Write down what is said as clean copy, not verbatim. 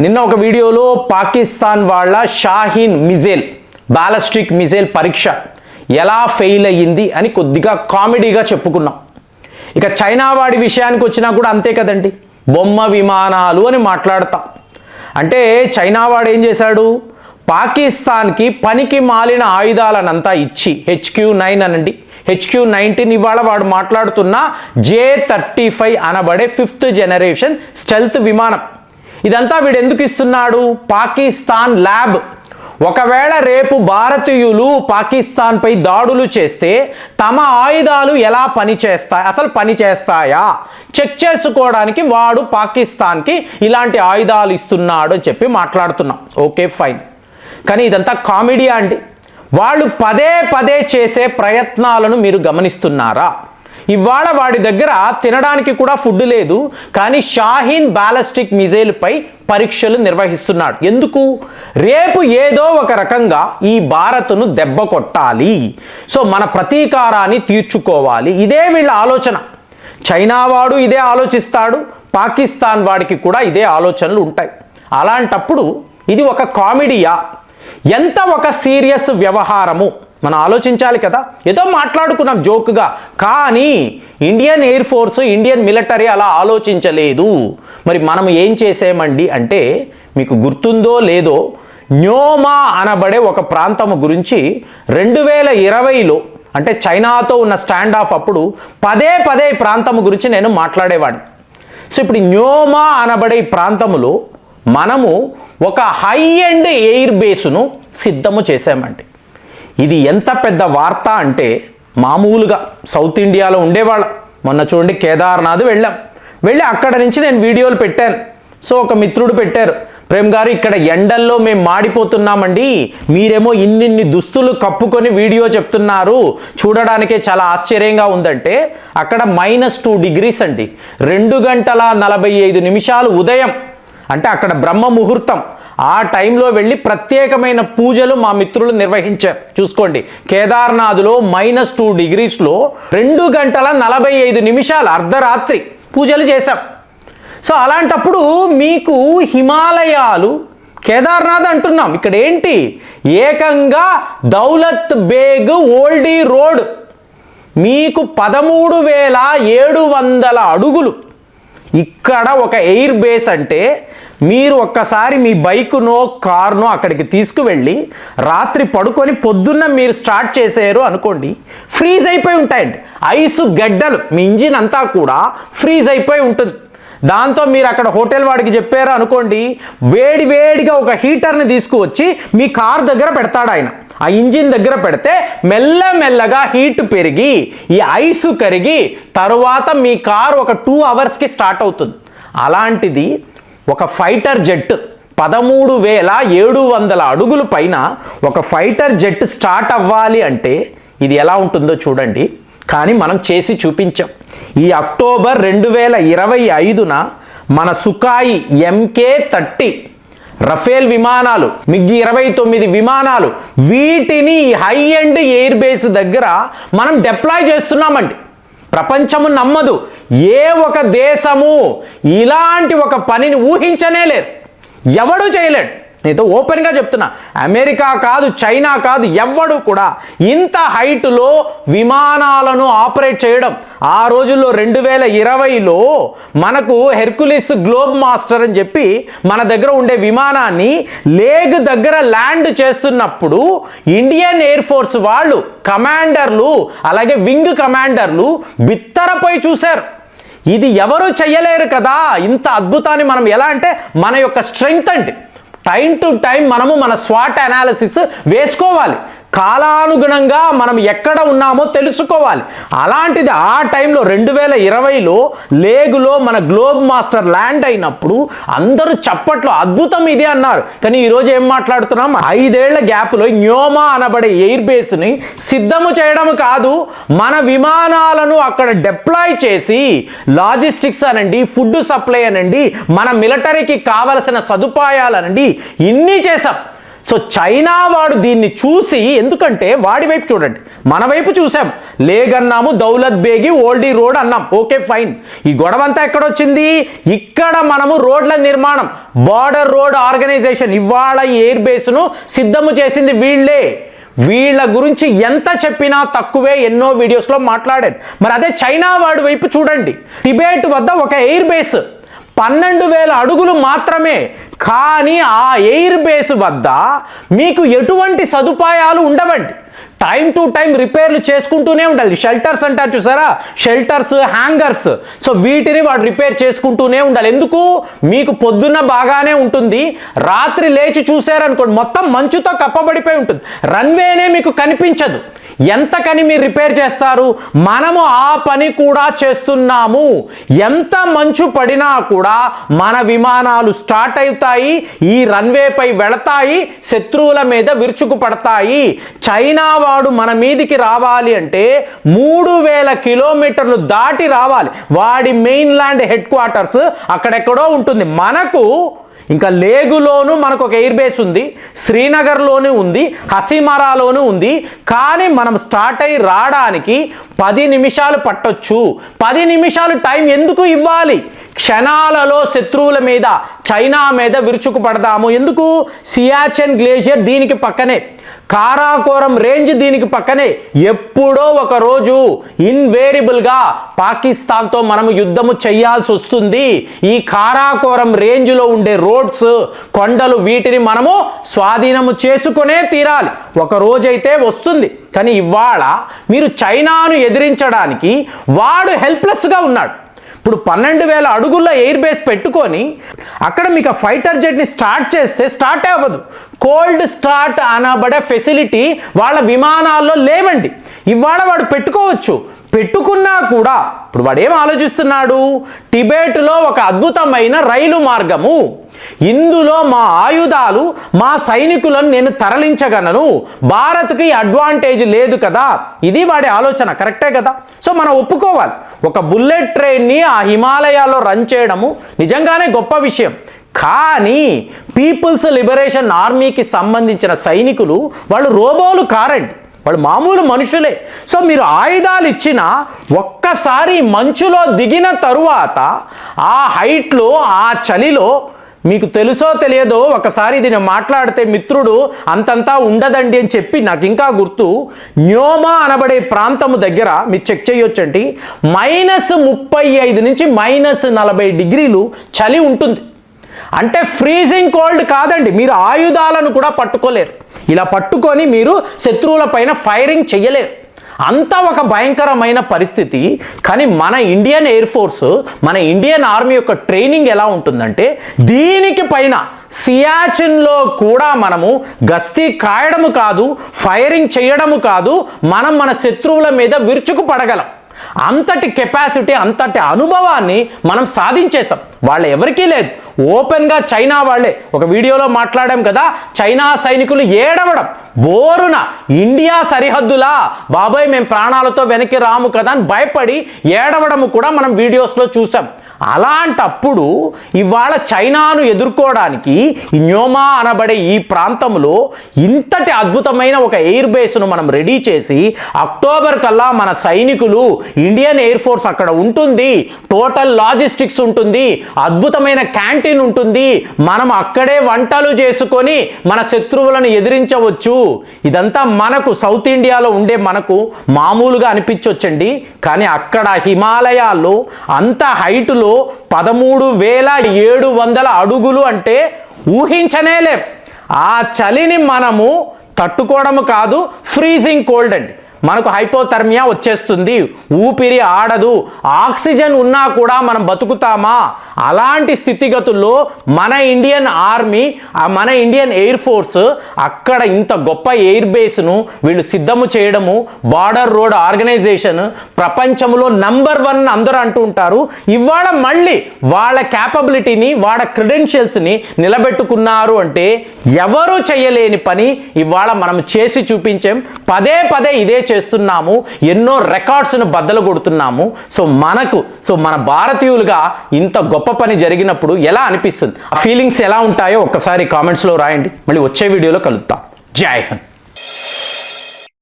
నిన్న ఒక వీడియోలో పాకిస్తాన్ వాళ్ళ షాహీన్ మిజైల్ బాలిస్టిక్ మిజైల్ పరీక్ష ఎలా ఫెయిల్ అయ్యింది అని కొద్దిగా కామెడీగా చెప్పుకున్నాం. ఇక చైనా వాడి విషయానికి వచ్చినా కూడా అంతే కదండి, బొమ్మ విమానాలు అని మాట్లాడతాం. అంటే చైనా వాడు ఏం చేశాడు, పాకిస్తాన్కి పనికి మాలిన ఆయుధాలనంతా ఇచ్చి HQ-9 అనండి, HQ-19 ఇవాళ వాడు మాట్లాడుతున్న J-35 అనబడే 5th జనరేషన్ స్టెల్త్ విమానం. ఇదంతా వీడు ఎందుకు ఇస్తున్నాడు, పాకిస్తాన్ ల్యాబ్. ఒకవేళ రేపు భారతీయులు పాకిస్తాన్పై దాడులు చేస్తే తమ ఆయుధాలు ఎలా పనిచేస్తాయి, అసలు పనిచేస్తాయా చెక్ చేసుకోవడానికి వాడు పాకిస్తాన్కి ఇలాంటి ఆయుధాలు ఇస్తున్నాడు అని చెప్పి మాట్లాడుతున్నాం. ఓకే ఫైన్, కానీ ఇదంతా కామెడీ అండి. వాళ్ళు పదే పదే చేసే ప్రయత్నాలను మీరు గమనిస్తున్నారా? ఇవాళ వాడి దగ్గర తినడానికి కూడా ఫుడ్ లేదు, కానీ షాహీన్ బాలిస్టిక్ మిజైల్ పై పరీక్షలు నిర్వహిస్తున్నాడు. ఎందుకు? రేపు ఏదో ఒక రకంగా ఈ భారత్ను దెబ్బ కొట్టాలి, సో మన ప్రతీకారాన్ని తీర్చుకోవాలి. ఇదే వీళ్ళ ఆలోచన. చైనా వాడు ఇదే ఆలోచిస్తాడు, పాకిస్తాన్ వాడికి కూడా ఇదే ఆలోచనలు ఉంటాయి. అలాంటప్పుడు ఇది ఒక కామెడీయా, ఎంత ఒక సీరియస్ వ్యవహారము మనం ఆలోచించాలి కదా. ఏదో మాట్లాడుకున్నాం జోక్గా, కానీ Indian air force, Indian military అలా ఆలోచించలేదు. మరి మనం ఏం చేసామండి అంటే, మీకు గుర్తుందో లేదో, న్యోమా అనబడే ఒక ప్రాంతము గురించి 2020లో అంటే చైనాతో ఉన్న స్టాండ్ ఆఫ్ అప్పుడు పదే పదే ప్రాంతము గురించి నేను మాట్లాడేవాడిని. సో ఇప్పుడు న్యోమా అనబడే ప్రాంతములో మనము ఒక హై ఎండ్ ఎయిర్ బేస్ను సిద్ధము చేసామండి. ఇది ఎంత పెద్ద వార్త అంటే, మామూలుగా సౌత్ ఇండియాలో ఉండేవాళ్ళం. మొన్న చూడండి కేదార్నాథ్ వెళ్ళి అక్కడ నుంచి నేను వీడియోలు పెట్టాను. సో ఒక మిత్రుడు పెట్టారు, ప్రేమ్ గారు ఇక్కడ ఎండల్లో మేము మాడిపోతున్నామండి, మీరేమో ఇన్నిన్ని దుస్తులు కప్పుకొని వీడియో చెప్తున్నారు, చూడడానికే చాలా ఆశ్చర్యంగా ఉందంటే, అక్కడ -2 degrees అండి. 2 గంటల 45 నిమిషాలు ఉదయం, అంటే అక్కడ బ్రహ్మ ముహూర్తం. ఆ టైంలో వెళ్ళి ప్రత్యేకమైన పూజలు మా మిత్రులు నిర్వహించారు. చూసుకోండి, కేదార్నాథ్లో -2 degreesలో 2 గంటల 45 నిమిషాలు అర్ధరాత్రి పూజలు చేశాం. సో అలాంటప్పుడు మీకు హిమాలయాలు, కేదార్నాథ్ అంటున్నాం, ఇక్కడ ఏంటి, ఏకంగా దౌలత్ బేగ్ ఓల్డీ రోడ్ మీకు 13,700 అడుగులు. ఇక్కడ ఒక ఎయిర్ బేస్ అంటే మీరు ఒక్కసారి మీ బైకునో కారునో అక్కడికి తీసుకువెళ్ళి రాత్రి పడుకొని పొద్దున్న మీరు స్టార్ట్ చేసారు అనుకోండి, ఫ్రీజ్ అయిపోయి ఉంటాయండి. ఐసు గడ్డలు, మీ ఇంజిన్ అంతా కూడా ఫ్రీజ్ అయిపోయి ఉంటుంది. దాంతో మీరు అక్కడ హోటల్ వాడికి చెప్పారు అనుకోండి, వేడిగా ఒక హీటర్ని తీసుకువచ్చి మీ కార్ దగ్గర పెడతాడు ఆయన. ఆ ఇంజిన్ దగ్గర పెడితే మెల్లమెల్లగా హీట్ పెరిగి ఈ ఐసు కరిగి తరువాత మీ కారు ఒక 2 అవర్స్కి స్టార్ట్ అవుతుంది. అలాంటిది ఒక ఫైటర్ జెట్ 13,700 అడుగుల పైన ఒక ఫైటర్ జెట్ స్టార్ట్ అవ్వాలి అంటే ఇది ఎలా ఉంటుందో చూడండి. కానీ మనం చేసి చూపించాం. ఈ అక్టోబర్ 2025న మన సుఖాయి MK-30 రఫేల్ విమానాలు, MiG-29 విమానాలు, వీటిని హై ఎండ్ ఎయిర్ బేస్ దగ్గర మనం డిప్లాయ్ చేస్తున్నామండి. ప్రపంచము నమ్మదు, ఏ ఒక దేశము ఇలాంటి ఒక పనిని ఊహించనే లేదు, ఎవడూ చేయలేడు. నేను ఓపెన్గా చెప్తున్నా, అమెరికా కాదు, చైనా కాదు, ఎవ్వడు కూడా ఇంత హైట్లో విమానాలను ఆపరేట్ చేయడం. ఆ రోజుల్లో 2020లో మనకు హెర్కులిస్ గ్లోబ్ మాస్టర్ అని చెప్పి మన దగ్గర ఉండే విమానాన్ని లేగ్ దగ్గర ల్యాండ్ చేస్తున్నప్పుడు ఇండియన్ ఎయిర్ ఫోర్స్ వాళ్ళు కమాండర్లు, అలాగే వింగ్ కమాండర్లు బిత్తరపోయి చూశారు. ఇది ఎవరు చెయ్యలేరు కదా. ఇంత అద్భుతాన్ని మనం ఎలా అంటే, మన యొక్క స్ట్రెంగ్త్ అంటే టైం టు టైం మనము మన స్వాట్ అనాలిసిస్ వేసుకోవాలి. కాలానుగుణంగా మనం ఎక్కడ ఉన్నామో తెలుసుకోవాలి. అలాంటిది ఆ టైంలో 2020లో లేగులో మన గ్లోబ్ మాస్టర్ ల్యాండ్ అయినప్పుడు అందరూ చప్పట్లో అద్భుతం ఇది అన్నారు. కానీ ఈరోజు ఏం మాట్లాడుతున్నాం, 5 ఏళ్ల గ్యాప్లో న్యోమా అనబడే ఎయిర్ బేస్ని సిద్ధము చేయడం కాదు, మన విమానాలను అక్కడ డిప్లాయ్ చేసి లాజిస్టిక్స్ అనండి, ఫుడ్ సప్లై అనండి, మన మిలిటరీకి కావలసిన సదుపాయాలనండి, ఇన్ని చేసాం. సో చైనా వాడు దీన్ని చూసి, ఎందుకంటే వాడి వైపు చూడండి, మన వైపు చూసాం, లేగ్ అన్నాము, దౌలత్ బేగి, ఓల్డీ రోడ్ అన్నాం, ఓకే ఫైన్. ఈ గొడవ అంతా ఎక్కడొచ్చింది? ఇక్కడ మనము రోడ్ల నిర్మాణం, బార్డర్ రోడ్ ఆర్గనైజేషన్ ఇవాళ ఎయిర్ బేస్ను సిద్ధము చేసింది వీళ్ళే. వీళ్ళ గురించి ఎంత చెప్పినా తక్కువే, ఎన్నో వీడియోస్లో మాట్లాడాను. మరి అదే చైనా వాడి వైపు చూడండి, టిబెట్ వద్ద ఒక ఎయిర్ బేస్ 12,000 అడుగులు మాత్రమే, కానీ ఆ ఎయిర్ బేస్ వద్ద మీకు ఎటువంటి సదుపాయాలు ఉండవండి. టైం టు టైం రిపేర్లు చేసుకుంటూనే ఉండాలి. షెల్టర్స్ అంటారు చూసారా, షెల్టర్స్, హ్యాంగర్స్, సో వీటిని వాడు రిపేర్ చేసుకుంటూనే ఉండాలి. ఎందుకు? మీకు పొద్దున్న బాగానే ఉంటుంది, రాత్రి లేచి చూసారనుకోండి మొత్తం మంచుతో కప్పబడిపోయి ఉంటుంది, రన్వేనే మీకు కనిపించదు. ఎంతకని మీరు రిపేర్ చేస్తారు? మనము ఆ పని కూడా చేస్తున్నాము. ఎంత మంచు పడినా కూడా మన విమానాలు స్టార్ట్ అవుతాయి, ఈ రన్వేపై వెళతాయి, శత్రువుల మీద విరుచుకు పడతాయి. చైనా వాడు మన మీదికి రావాలి అంటే 3,000 కిలోమీటర్లు దాటి రావాలి. వాడి మెయిన్ ల్యాండ్ హెడ్ క్వార్టర్స్ అక్కడెక్కడో ఉంటుంది. మనకు ఇంకా లేగులోను మనకు ఒక ఎయిర్ బేస్ ఉంది, శ్రీనగర్లోనూ ఉంది, హసీమారాలోనూ ఉంది. కానీ మనం స్టార్ట్ అయ్యి రావడానికి 10 నిమిషాలు పట్టొచ్చు. 10 నిమిషాలు టైం ఎందుకు ఇవ్వాలి? క్షణాలలో శత్రువుల మీద, చైనా మీద విరుచుకు పడదాము. ఎందుకు? సియాచెన్ గ్లేషియర్ దీనికి పక్కనే, కారాకోరం రేంజ్ దీనికి పక్కనే. ఎప్పుడో ఒక రోజు ఇన్వేరియబుల్గా పాకిస్తాన్తో మనము యుద్ధము చేయాల్సి వస్తుంది. ఈ కారాకోరం రేంజ్లో ఉండే రోడ్స్, కొండలు, వీటిని మనము స్వాధీనము చేసుకునే తీరాలి. ఒక రోజైతే వస్తుంది. కానీ ఇవాళ మీరు చైనాను ఎదిరించడానికి వాడు హెల్ప్లెస్గా ఉన్నాడు. ఇప్పుడు 12,000 అడుగుల్లో ఎయిర్ బేస్ పెట్టుకొని అక్కడ మీకు ఫైటర్ జెట్ని స్టార్ట్ చేస్తే స్టార్ట్ అవ్వదు. కోల్డ్ స్టార్ట్ అనబడే ఫెసిలిటీ వాళ్ళ విమానాల్లో లేవండి. ఇవాళ వాడు పెట్టుకోవచ్చు, పెట్టుకున్నా కూడా ఇప్పుడు వాడు ఏం ఆలోచిస్తున్నాడు? టిబెట్లో ఒక అద్భుతమైన రైలు మార్గము, ఇందులో మా ఆయుధాలు, మా సైనికులను నేను తరలించగలను, భారత్కి అడ్వాంటేజ్ లేదు కదా, ఇది వాడి ఆలోచన. కరెక్టే కదా? సో మనం ఒప్పుకోవాలి, ఒక బుల్లెట్ ట్రైన్ని ఆ హిమాలయాల్లో రన్ చేయడము నిజంగానే గొప్ప విషయం. కానీ పీపుల్స్ లిబరేషన్ ఆర్మీకి సంబంధించిన సైనికులు వాళ్ళు రోబోలు కారండి, వాళ్ళు మామూలు మనుషులే. సో మీరు ఆయుధాలు ఇచ్చిన ఒక్కసారి మంచులో దిగిన తరువాత ఆ హైట్లో, ఆ చలిలో, మీకు తెలుసో తెలియదో ఒకసారి ఇది నేను మాట్లాడితే మిత్రుడు అంతంతా ఉండదండి అని చెప్పి నాకు ఇంకా గుర్తు, న్యోమా అనబడే ప్రాంతము దగ్గర మీరు చెక్ చేయొచ్చండి, -35 నుంచి -40 డిగ్రీలు చలి ఉంటుంది. అంటే ఫ్రీజింగ్ కోల్డ్ కాదండి, మీరు ఆయుధాలను కూడా పట్టుకోలేరు. ఇలా పట్టుకొని మీరు శత్రువుల పైన ఫైరింగ్ చెయ్యలేరు. అంత ఒక భయంకరమైన పరిస్థితి. కానీ మన ఇండియన్ ఎయిర్ ఫోర్స్, మన ఇండియన్ ఆర్మీ యొక్క ట్రైనింగ్ ఎలా ఉంటుందంటే, దీనికి పైన సియాచిన్లో కూడా మనము గస్తీ కాయడము కాదు, ఫైరింగ్ చేయడము కాదు, మనం మన శత్రువుల మీద విరుచుకు పడగలం. అంతటి కెపాసిటీ, అంతటి అనుభవాన్ని మనం సాధించేసాం. వాళ్ళు ఎవరికీ లేదు. ఓపెన్గా చైనా వాళ్ళే, ఒక వీడియోలో మాట్లాడాం కదా, చైనా సైనికులు ఏడవడం, బోరున ఇండియా సరిహద్దులా బాబాయ్ మేము ప్రాణాలతో వెనక్కి రాము కదా అని భయపడి ఏడవడము కూడా మనం వీడియోస్లో చూసాం. అలాంటప్పుడు ఇవాళ చైనాను ఎదుర్కోవడానికి న్యోమా అనబడే ఈ ప్రాంతంలో ఇంతటి అద్భుతమైన ఒక ఎయిర్ బేస్ను మనం రెడీ చేసి అక్టోబర్ కల్లా మన సైనికులు, ఇండియన్ ఎయిర్ ఫోర్స్ అక్కడ ఉంటుంది, టోటల్ లాజిస్టిక్స్ ఉంటుంది, అద్భుతమైన క్యాంటీన్ ఉంటుంది, మనం అక్కడే వంటలు చేసుకొని మన శత్రువులను ఎదిరించవచ్చు. ఇదంతా మనకు సౌత్ ఇండియాలో ఉండే మనకు మామూలుగా అనిపించవచ్చండి. కానీ అక్కడ హిమాలయాల్లో అంత హైట్లో 13,700 అడుగులు అంటే ఊహించనేలేం. ఆ చలిని మనము తట్టుకోవడము కాదు, ఫ్రీజింగ్ కోల్డ్ అండి. మనకు హైపోథర్మియా వచ్చేస్తుంది, ఊపిరి ఆడదు, ఆక్సిజన్ ఉన్నా కూడా మనం బతుకుతామా? అలాంటి స్థితిగతుల్లో మన ఇండియన్ ఆర్మీ, మన ఇండియన్ ఎయిర్ ఫోర్స్ అక్కడ ఇంత గొప్ప ఎయిర్ బేస్ను వీళ్ళు సిద్ధము చేయడము, బార్డర్ రోడ్ ఆర్గనైజేషన్ ప్రపంచంలో నంబర్ 1 అందరూ అంటూ ఉంటారు. ఇవాళ మళ్ళీ వాళ్ళ క్యాపబిలిటీని, వాళ్ళ క్రెడెన్షియల్స్ని నిలబెట్టుకున్నారు అంటే ఎవరు చేయలేని పని ఇవాళ మనం చేసి చూపించాం. పదే పదే ఇదే చేస్తున్నాము, ఎన్నో రికార్డ్స్ను బద్దలు కొడుతున్నాము. సో మన భారతీయులుగా ఇంత గొప్ప పని జరిగినప్పుడు ఎలా అనిపిస్తుంది, ఆ ఫీలింగ్స్ ఎలా ఉంటాయో ఒక్కసారి కామెంట్స్లో రాయండి. మళ్ళీ వచ్చే వీడియోలో కలుద్దాం. జై హింద్.